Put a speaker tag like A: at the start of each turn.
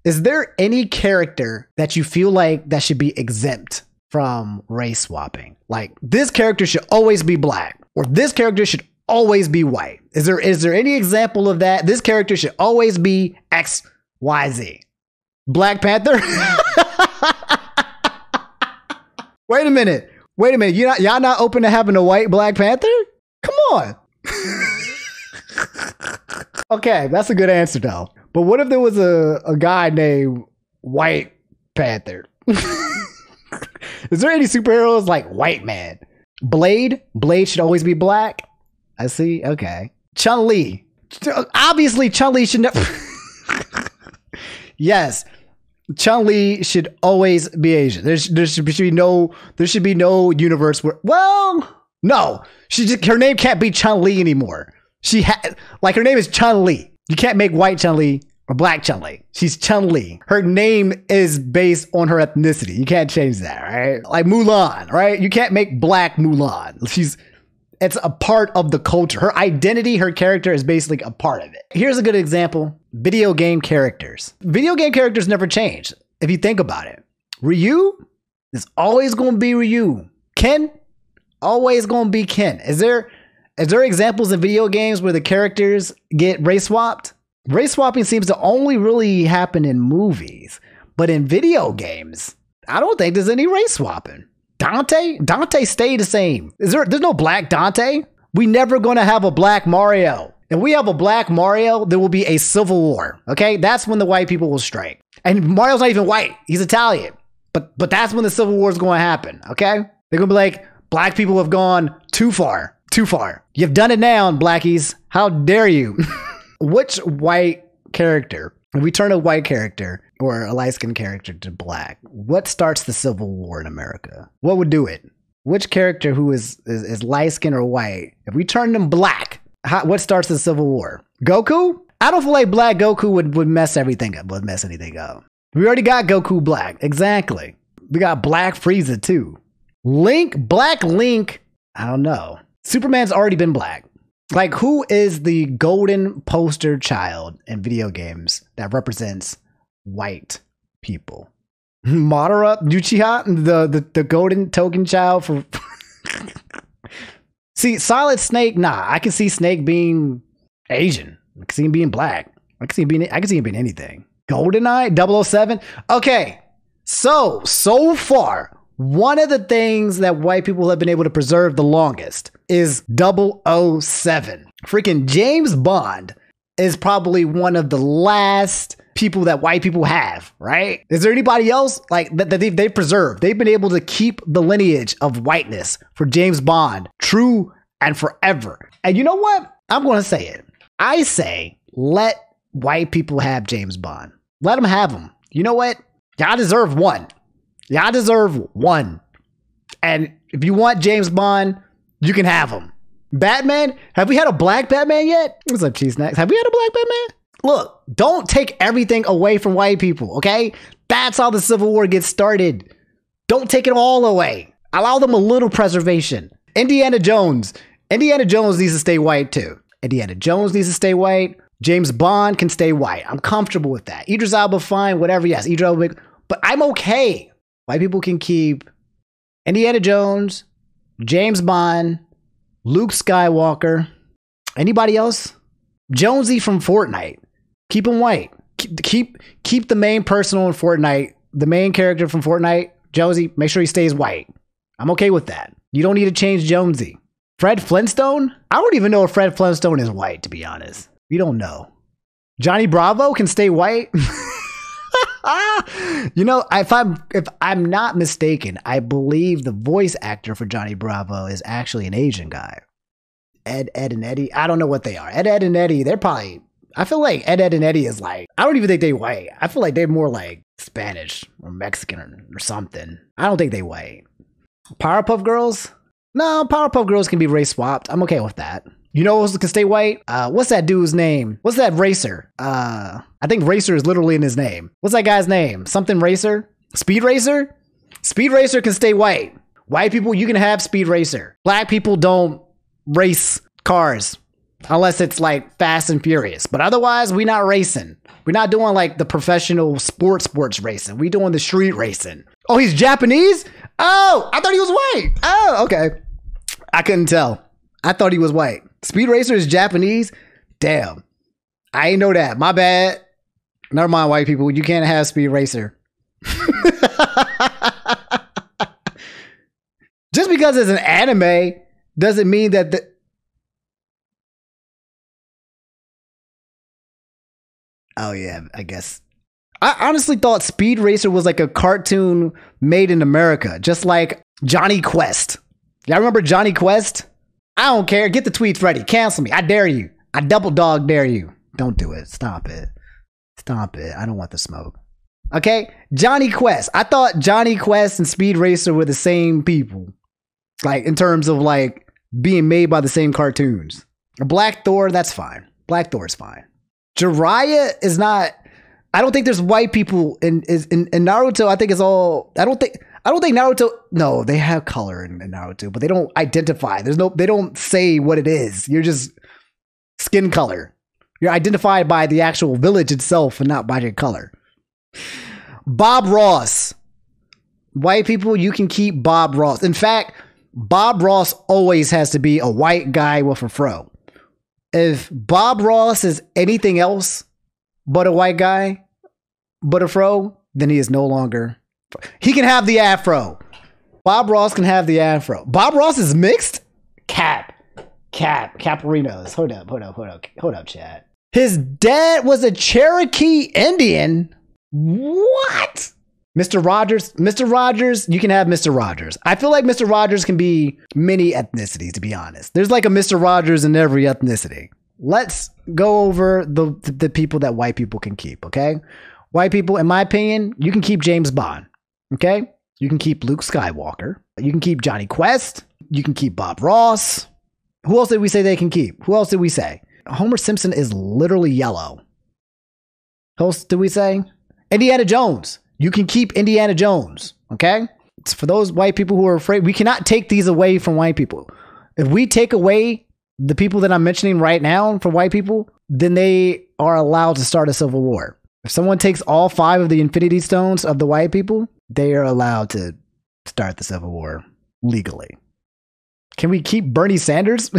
A: Is there any character that you feel like that should be exempt from race swapping? Like this character should always be black or this character should always be white. Is there any example of that? This character should always be X, Y, Z. Black Panther? Wait a minute. Y'all not open to having a white Black Panther? Come on. Okay, that's a good answer though. But what if there was a guy named White Panther? Is there any superheroes like White Man? Blade should always be black. I see. Okay. Chun-Li. Obviously, Chun-Li should never. Yes. Chun-Li should always be Asian. There should be no universe where, well, no. Her name can't be Chun-Li anymore. Her name is Chun-Li. You can't make white Chun-Li or black Chun-Li. She's Chun-Li. Her name is based on her ethnicity. You can't change that, right? Like Mulan, right? You can't make black Mulan. It's a part of the culture. Her identity, her character is basically a part of it. Here's a good example. Video game characters. Video game characters never change. If you think about it. Ryu is always going to be Ryu. Ken, always going to be Ken. Is there examples in video games where the characters get race swapped? Race swapping seems to only really happen in movies. But in video games, I don't think there's any race swapping. Dante stayed the same. There's no black Dante? We never going to have a black Mario. If we have a black Mario, there will be a civil war. Okay? That's when the white people will strike. And Mario's not even white. He's Italian. But that's when the civil war is going to happen. Okay? They're going to be like, black people have gone too far. Too far. You've done it now, blackies. How dare you? Which white character, if we turn a white character or a light-skinned character to black, what starts the Civil War in America? What would do it? Which character who is light-skinned or white, if we turn them black, what starts the Civil War? Goku? I don't feel like black Goku would mess everything up, would mess anything up. We already got Goku black. Exactly. We got black Frieza too. Black Link, I don't know. Superman's already been black. Like, who is the golden poster child in video games that represents white people? Madara, Uchiha, the golden token child for. See, Solid Snake, nah. I can see Snake being Asian. I can see him being black. I can see him being anything. GoldenEye, 007. Okay, so far, one of the things that white people have been able to preserve the longest is 007. Freaking James Bond is probably one of the last people that white people have, right? Is there anybody else like that they've preserved? They've been able to keep the lineage of whiteness for James Bond true and forever. And you know what? I'm going to say it. I say, let white people have James Bond. Let them have him. You know what? Y'all deserve one. Y'all deserve one. And if you want James Bond, you can have him. Batman? Have we had a black Batman yet? What's up, Cheese Snacks? Have we had a black Batman? Look, don't take everything away from white people, okay? That's how the Civil War gets started. Don't take it all away. Allow them a little preservation. Indiana Jones needs to stay white too. Indiana Jones needs to stay white. James Bond can stay white. I'm comfortable with that. Idris Elba, fine, whatever. Yes, Idris Elba, but I'm okay. White people can keep Indiana Jones, James Bond, Luke Skywalker. Anybody else? Jonesy from Fortnite. Keep him white. Keep the main person on Fortnite, the main character from Fortnite, Jonesy, make sure he stays white. I'm okay with that. You don't need to change Jonesy. Fred Flintstone? I don't even know if Fred Flintstone is white, to be honest. We don't know. Johnny Bravo can stay white. You know, if I'm not mistaken, I believe the voice actor for Johnny Bravo is actually an Asian guy. Ed and Eddie. I don't know what they are. Ed and Eddie, they're probably, I feel like Ed and Eddie is like, I don't even think they white. I feel like they're more like Spanish or Mexican or something. I don't think they white. Powerpuff Girls? No, Powerpuff Girls can be race swapped. I'm okay with that. You know who can stay white? What's that dude's name? What's that racer? I think Racer is literally in his name. What's that guy's name? Something Racer? Speed Racer? Speed Racer can stay white. White people, you can have Speed Racer. Black people don't race cars. Unless it's like Fast and Furious. But otherwise, we not racing. We're not doing like the professional sports racing. We doing the street racing. Oh, he's Japanese? Oh, I thought he was white. Oh, okay. I couldn't tell. I thought he was white. Speed Racer is Japanese? Damn. I ain't know that. My bad. Never mind, white people. You can't have Speed Racer. Just because it's an anime doesn't mean that the... Oh, yeah, I guess. I honestly thought Speed Racer was like a cartoon made in America, just like Johnny Quest. Y'all remember Johnny Quest? I don't care. Get the tweets ready. Cancel me. I dare you. I double dog dare you. Don't do it. Stop it. Stop it. I don't want the smoke. Okay? Johnny Quest. I thought Johnny Quest and Speed Racer were the same people. Like, in terms of, like, being made by the same cartoons. Black Thor, that's fine. Black Thor's fine. Jiraiya is not... I don't think there's white people in Naruto. I think it's all... I don't think Naruto... No, they have color in Naruto, but they don't identify. They don't say what it is. You're just skin color. You're identified by the actual village itself and not by your color. Bob Ross. White people, you can keep Bob Ross. In fact, Bob Ross always has to be a white guy with a fro. If Bob Ross is anything else but a white guy, but a fro, then he is no longer. He can have the afro. Bob Ross can have the afro. Bob Ross is mixed? Caparinos. Hold up, Chad. His dad was a Cherokee Indian? What? Mr. Rogers, you can have Mr. Rogers. I feel like Mr. Rogers can be many ethnicities, to be honest. There's like a Mr. Rogers in every ethnicity. Let's go over the people that white people can keep, okay? White people, in my opinion, you can keep James Bond, okay? You can keep Luke Skywalker. You can keep Johnny Quest. You can keep Bob Ross. Who else did we say they can keep? Who else did we say? Homer Simpson is literally yellow. Who else did we say? Indiana Jones. You can keep Indiana Jones, okay? It's for those white people who are afraid. We cannot take these away from white people. If we take away the people that I'm mentioning right now from white people, then they are allowed to start a civil war. If someone takes all 5 of the Infinity Stones of the white people, they are allowed to start the civil war legally. Can we keep Bernie Sanders?